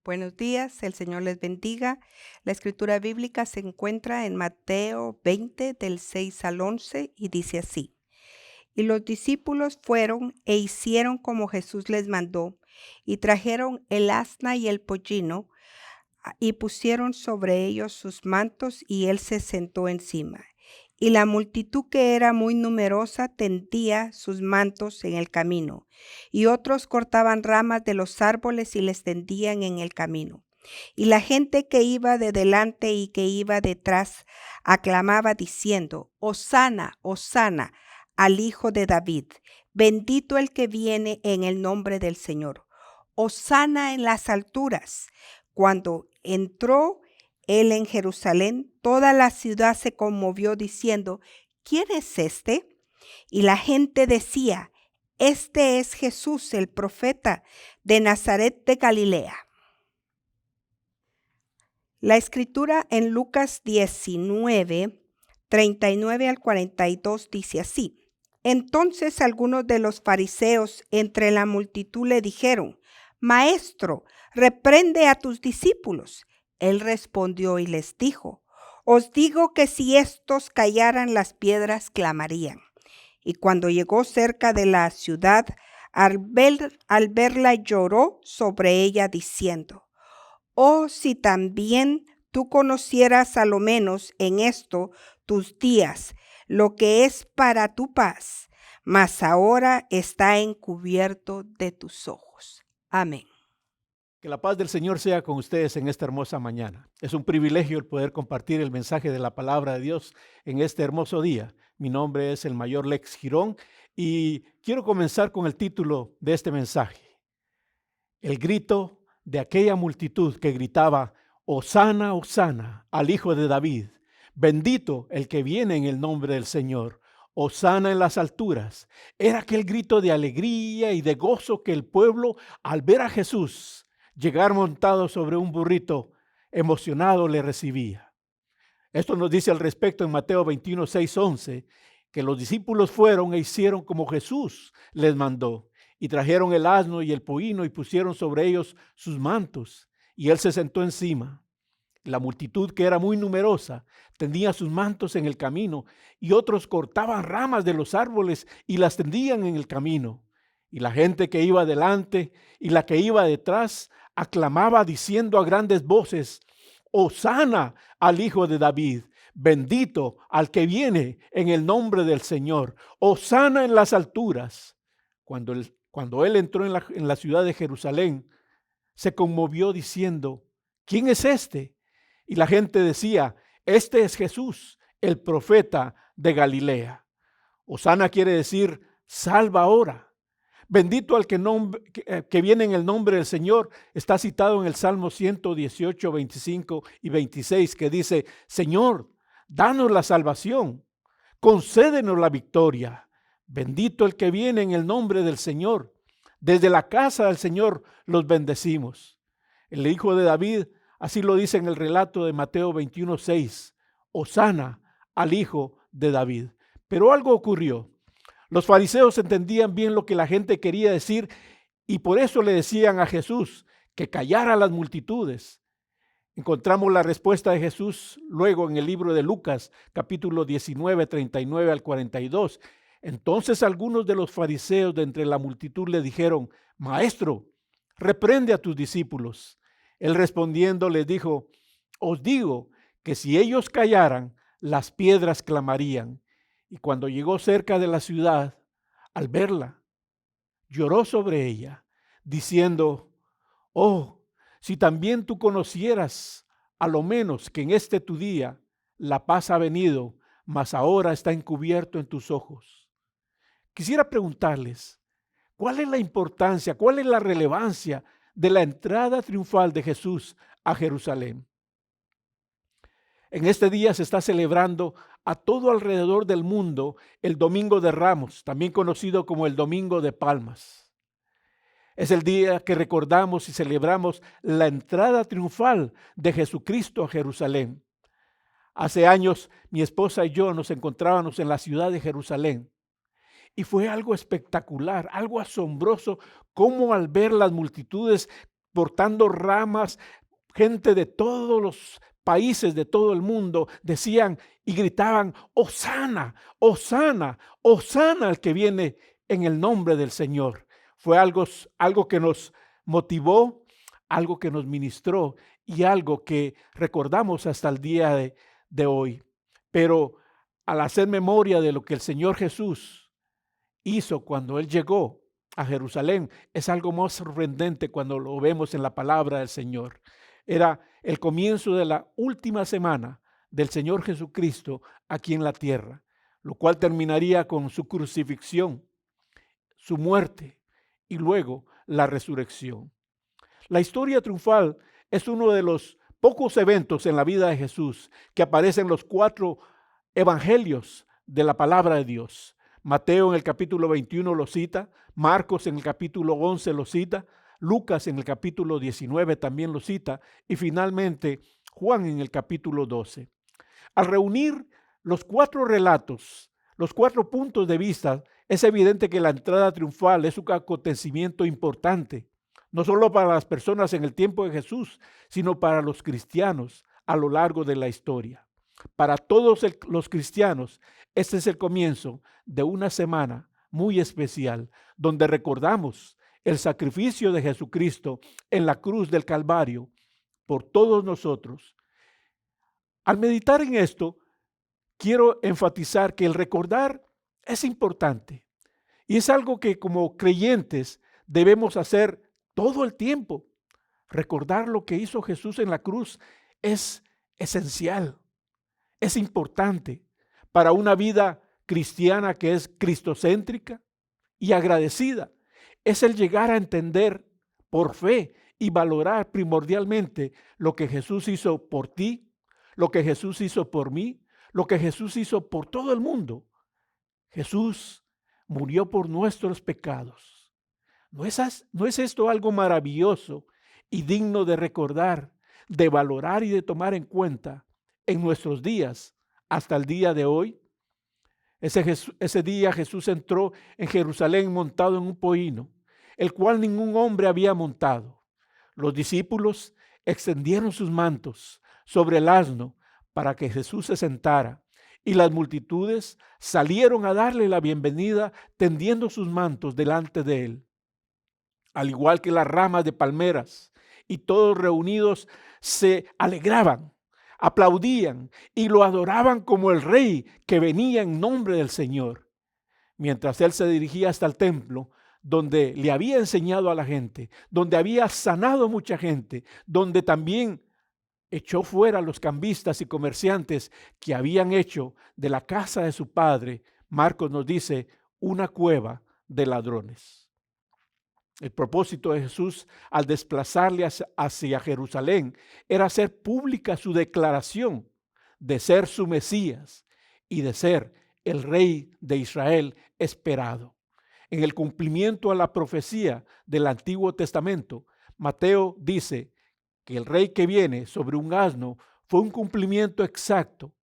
Buenos días, el Señor les bendiga. La escritura bíblica se encuentra en Mateo 20 del 6 al 11 y dice así: Y los discípulos fueron e hicieron como Jesús les mandó, y trajeron el asna y el pollino, y pusieron sobre ellos sus mantos, y él se sentó encima. Y la multitud, que era muy numerosa, tendía sus mantos en el camino, y otros cortaban ramas de los árboles y les tendían en el camino. Y la gente que iba de delante y que iba detrás aclamaba diciendo: Hosana, Hosana al Hijo de David, bendito el que viene en el nombre del Señor. Hosana en las alturas. Cuando entró él en Jerusalén, toda la ciudad se conmovió diciendo: ¿Quién es este? Y la gente decía: Este es Jesús, el profeta de Nazaret de Galilea. La escritura en Lucas 19, 39 al 42 dice así: Entonces algunos de los fariseos entre la multitud le dijeron: Maestro, reprende a tus discípulos. Él respondió y les dijo: Os digo que si estos callaran, las piedras clamarían. Y cuando llegó cerca de la ciudad, al verla lloró sobre ella diciendo: Oh, si también tú conocieras a lo menos en esto tus días, lo que es para tu paz, mas ahora está encubierto de tus ojos. Amén. Que la paz del Señor sea con ustedes en esta hermosa mañana. Es un privilegio el poder compartir el mensaje de la palabra de Dios en este hermoso día. Mi nombre es el Mayor Lex Girón y quiero comenzar con el título de este mensaje: el grito de aquella multitud que gritaba: Hosana, Hosana al Hijo de David, bendito el que viene en el nombre del Señor. Hosana en las alturas. Era aquel grito de alegría y de gozo que el pueblo, al ver a Jesús llegar montado sobre un burrito, emocionado le recibía. Esto nos dice al respecto en Mateo 21, 6, 11, que los discípulos fueron e hicieron como Jesús les mandó, y trajeron el asno y el pollino y pusieron sobre ellos sus mantos, y él se sentó encima. La multitud, que era muy numerosa, tendía sus mantos en el camino, y otros cortaban ramas de los árboles y las tendían en el camino. Y la gente que iba delante y la que iba detrás aclamaba diciendo a grandes voces: Hosana al Hijo de David, bendito al que viene en el nombre del Señor, hosana en las alturas. Cuando él entró en la ciudad de Jerusalén, se conmovió diciendo: ¿Quién es este? Y la gente decía: Este es Jesús, el profeta de Galilea. Hosana quiere decir salva ahora. Bendito al que viene en el nombre del Señor. Está citado en el Salmo 118, 25 y 26, que dice: Señor, danos la salvación, concédenos la victoria. Bendito el que viene en el nombre del Señor. Desde la casa del Señor los bendecimos. El Hijo de David, así lo dice en el relato de Mateo 21, 6. Hosana al Hijo de David. Pero algo ocurrió. Los fariseos entendían bien lo que la gente quería decir y por eso le decían a Jesús que callara a las multitudes. Encontramos la respuesta de Jesús luego en el libro de Lucas, capítulo 19, 39 al 42. Entonces algunos de los fariseos de entre la multitud le dijeron: Maestro, reprende a tus discípulos. Él respondiendo les dijo: Os digo que si ellos callaran, las piedras clamarían. Y cuando llegó cerca de la ciudad, al verla, lloró sobre ella, diciendo: Oh, si también tú conocieras, a lo menos que en este tu día la paz ha venido, mas ahora está encubierto en tus ojos. Quisiera preguntarles, ¿cuál es la importancia, cuál es la relevancia de la entrada triunfal de Jesús a Jerusalén? En este día se está celebrando a todo alrededor del mundo el Domingo de Ramos, también conocido como el Domingo de Palmas. Es el día que recordamos y celebramos la entrada triunfal de Jesucristo a Jerusalén. Hace años mi esposa y yo nos encontrábamos en la ciudad de Jerusalén y fue algo espectacular, algo asombroso, cómo al ver las multitudes portando ramas, gente de todos los países, de todo el mundo, decían y gritaban: Hosana, Hosana, Hosana al que viene en el nombre del Señor. Fue algo que nos motivó, algo que nos ministró y algo que recordamos hasta el día de hoy. Pero al hacer memoria de lo que el Señor Jesús hizo cuando Él llegó a Jerusalén, es algo más sorprendente cuando lo vemos en la palabra del Señor. Era el comienzo de la última semana del Señor Jesucristo aquí en la tierra, lo cual terminaría con su crucifixión, su muerte y luego la resurrección. La historia triunfal es uno de los pocos eventos en la vida de Jesús que aparecen en los 4 evangelios de la palabra de Dios. Mateo en el capítulo 21 lo cita, Marcos en el capítulo 11 lo cita, Lucas en el capítulo 19 también lo cita y finalmente Juan en el capítulo 12. Al reunir los 4 relatos, los 4 puntos de vista, es evidente que la entrada triunfal es un acontecimiento importante, no solo para las personas en el tiempo de Jesús, sino para los cristianos a lo largo de la historia. Para todos los cristianos, este es el comienzo de una semana muy especial, donde recordamos el sacrificio de Jesucristo en la cruz del Calvario por todos nosotros. Al meditar en esto, quiero enfatizar que el recordar es importante y es algo que como creyentes debemos hacer todo el tiempo. Recordar lo que hizo Jesús en la cruz es esencial, es importante para una vida cristiana que es cristocéntrica y agradecida. Es el llegar a entender por fe y valorar primordialmente lo que Jesús hizo por ti, lo que Jesús hizo por mí, lo que Jesús hizo por todo el mundo. Jesús murió por nuestros pecados. ¿No es esto algo maravilloso y digno de recordar, de valorar y de tomar en cuenta en nuestros días hasta el día de hoy? Ese día Jesús entró en Jerusalén montado en un pollino, el cual ningún hombre había montado. Los discípulos extendieron sus mantos sobre el asno para que Jesús se sentara, y las multitudes salieron a darle la bienvenida tendiendo sus mantos delante de él. Al igual que las ramas de palmeras, y todos reunidos se alegraban, aplaudían y lo adoraban como el rey que venía en nombre del Señor. Mientras él se dirigía hasta el templo, donde le había enseñado a la gente, donde había sanado a mucha gente, donde también echó fuera a los cambistas y comerciantes que habían hecho de la casa de su padre, Marcos nos dice, una cueva de ladrones. El propósito de Jesús al desplazarle hacia Jerusalén era hacer pública su declaración de ser su Mesías y de ser el Rey de Israel esperado. En el cumplimiento a la profecía del Antiguo Testamento, Mateo dice que el Rey que viene sobre un asno fue un cumplimiento exacto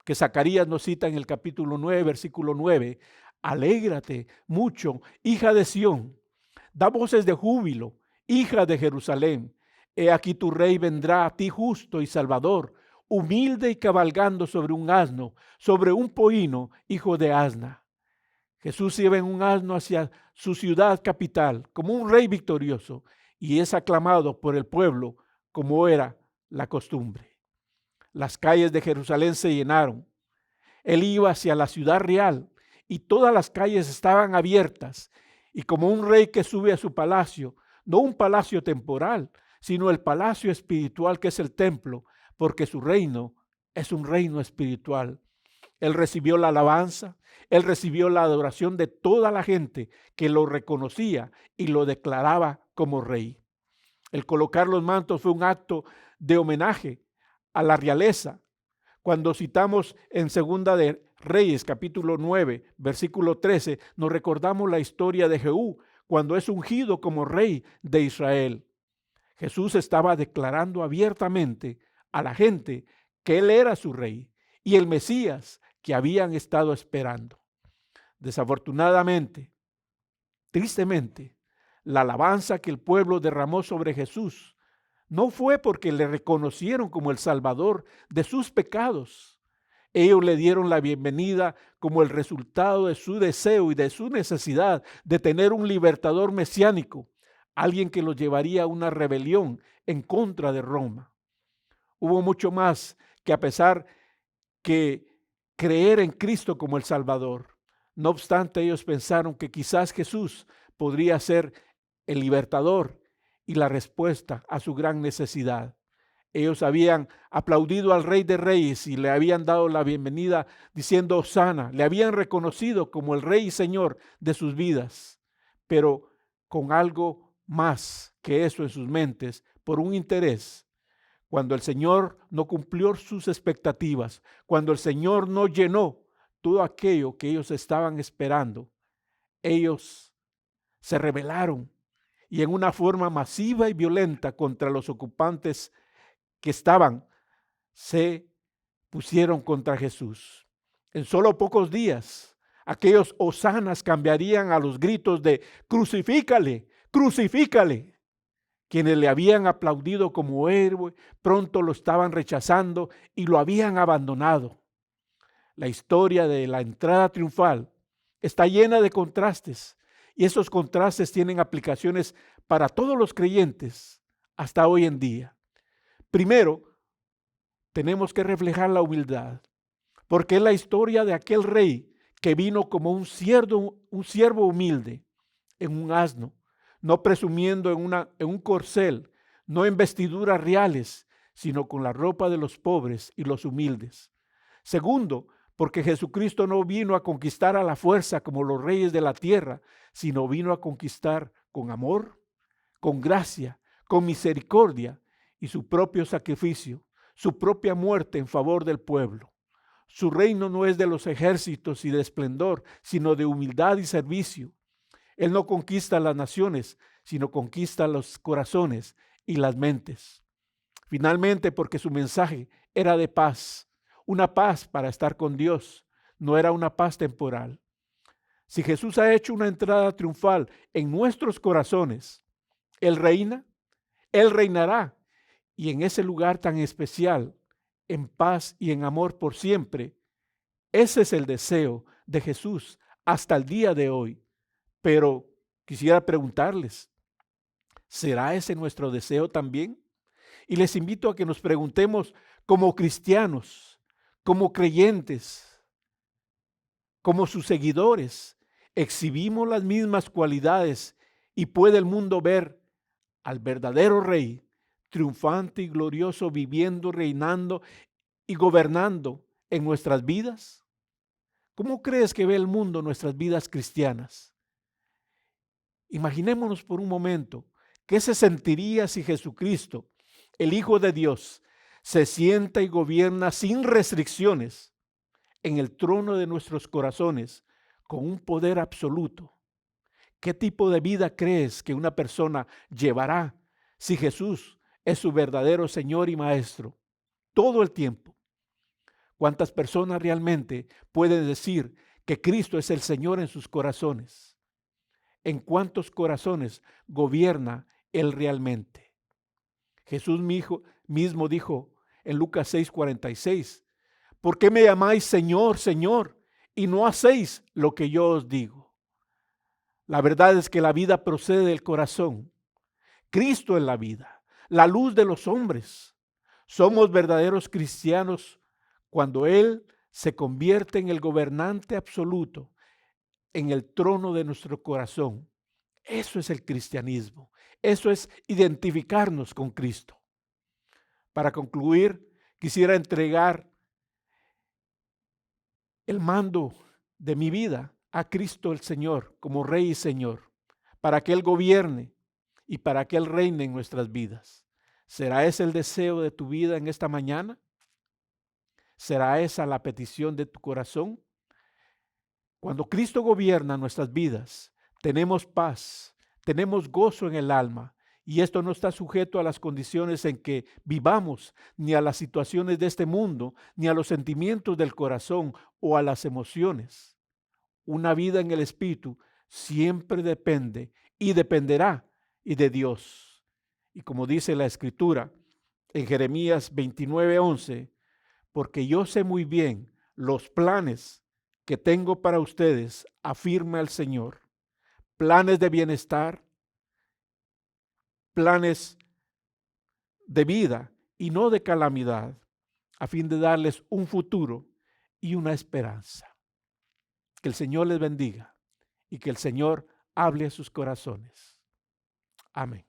que Zacarías nos cita en el capítulo 9, versículo 9. Alégrate mucho, hija de Sión. Da voces de júbilo, hija de Jerusalén. He aquí tu rey vendrá a ti justo y salvador, humilde y cabalgando sobre un asno, sobre un pollino, hijo de asna. Jesús iba en un asno hacia su ciudad capital, como un rey victorioso, y es aclamado por el pueblo, como era la costumbre. Las calles de Jerusalén se llenaron. Él iba hacia la ciudad real, y todas las calles estaban abiertas, y como un rey que sube a su palacio, no un palacio temporal, sino el palacio espiritual que es el templo, porque su reino es un reino espiritual. Él recibió la alabanza, él recibió la adoración de toda la gente que lo reconocía y lo declaraba como rey. El colocar los mantos fue un acto de homenaje a la realeza. Cuando citamos en Segunda de Reyes, capítulo 9, versículo 13, nos recordamos la historia de Jehú, cuando es ungido como rey de Israel. Jesús estaba declarando abiertamente a la gente que él era su rey y el Mesías que habían estado esperando. Desafortunadamente, tristemente, La alabanza que el pueblo derramó sobre Jesús no fue porque le reconocieron como el Salvador de sus pecados. Ellos le dieron la bienvenida como el resultado de su deseo y de su necesidad de tener un libertador mesiánico, alguien que los llevaría a una rebelión en contra de Roma. Hubo mucho más que, a pesar que creer en Cristo como el Salvador. No obstante, ellos pensaron que quizás Jesús podría ser el libertador y la respuesta a su gran necesidad. Ellos habían aplaudido al Rey de Reyes y le habían dado la bienvenida diciendo Hosana, le habían reconocido como el Rey y Señor de sus vidas, pero con algo más que eso en sus mentes, por un interés. Cuando el Señor no cumplió sus expectativas, cuando el Señor no llenó todo aquello que ellos estaban esperando, ellos se rebelaron y en una forma masiva y violenta contra los ocupantes que se pusieron contra Jesús. En solo pocos días, aquellos hosanas cambiarían a los gritos de crucifícale, crucifícale. Quienes le habían aplaudido como héroe, pronto lo estaban rechazando y lo habían abandonado. La historia de la entrada triunfal está llena de contrastes y esos contrastes tienen aplicaciones para todos los creyentes hasta hoy en día. Primero, tenemos que reflejar la humildad, porque es la historia de aquel rey que vino como un siervo humilde en un asno, no presumiendo en un corcel, no en vestiduras reales, sino con la ropa de los pobres y los humildes. Segundo, porque Jesucristo no vino a conquistar a la fuerza como los reyes de la tierra, sino vino a conquistar con amor, con gracia, con misericordia y su propio sacrificio, su propia muerte en favor del pueblo. Su reino no es de los ejércitos y de esplendor, sino de humildad y servicio. Él no conquista las naciones, sino conquista los corazones y las mentes. Finalmente, porque su mensaje era de paz, una paz para estar con Dios, no era una paz temporal. Si Jesús ha hecho una entrada triunfal en nuestros corazones, Él reina, Él reinará, y en ese lugar tan especial, en paz y en amor por siempre. Ese es el deseo de Jesús hasta el día de hoy. Pero quisiera preguntarles, ¿será ese nuestro deseo también? Y les invito a que nos preguntemos como cristianos, como creyentes, como sus seguidores, ¿exhibimos las mismas cualidades y puede el mundo ver al verdadero Rey, triunfante y glorioso, viviendo, reinando y gobernando en nuestras vidas? ¿Cómo crees que ve el mundo nuestras vidas cristianas? Imaginémonos por un momento, ¿qué se sentiría si Jesucristo, el Hijo de Dios, se sienta y gobierna sin restricciones en el trono de nuestros corazones con un poder absoluto? ¿Qué tipo de vida crees que una persona llevará si Jesús es su verdadero Señor y Maestro todo el tiempo? ¿Cuántas personas realmente pueden decir que Cristo es el Señor en sus corazones? ¿En cuántos corazones gobierna Él realmente? Jesús mismo dijo en Lucas 6:46, ¿por qué me llamáis Señor, Señor, y no hacéis lo que yo os digo? La verdad es que la vida procede del corazón. Cristo es la vida, la luz de los hombres. Somos verdaderos cristianos cuando Él se convierte en el gobernante absoluto en el trono de nuestro corazón. Eso es el cristianismo. Eso es identificarnos con Cristo. Para concluir, quisiera entregar el mando de mi vida a Cristo el Señor como Rey y Señor, para que Él gobierne y para que Él reine en nuestras vidas. ¿Será ese el deseo de tu vida en esta mañana? ¿Será esa la petición de tu corazón? Cuando Cristo gobierna nuestras vidas, tenemos paz, tenemos gozo en el alma, y esto no está sujeto a las condiciones en que vivamos, ni a las situaciones de este mundo, ni a los sentimientos del corazón o a las emociones. Una vida en el Espíritu siempre depende y dependerá y de Dios. Y como dice la Escritura en Jeremías 29:11, porque yo sé muy bien los planes que tengo para ustedes, afirma el Señor, planes de bienestar, planes de vida y no de calamidad, a fin de darles un futuro y una esperanza. Que el Señor les bendiga y que el Señor hable a sus corazones. Amén.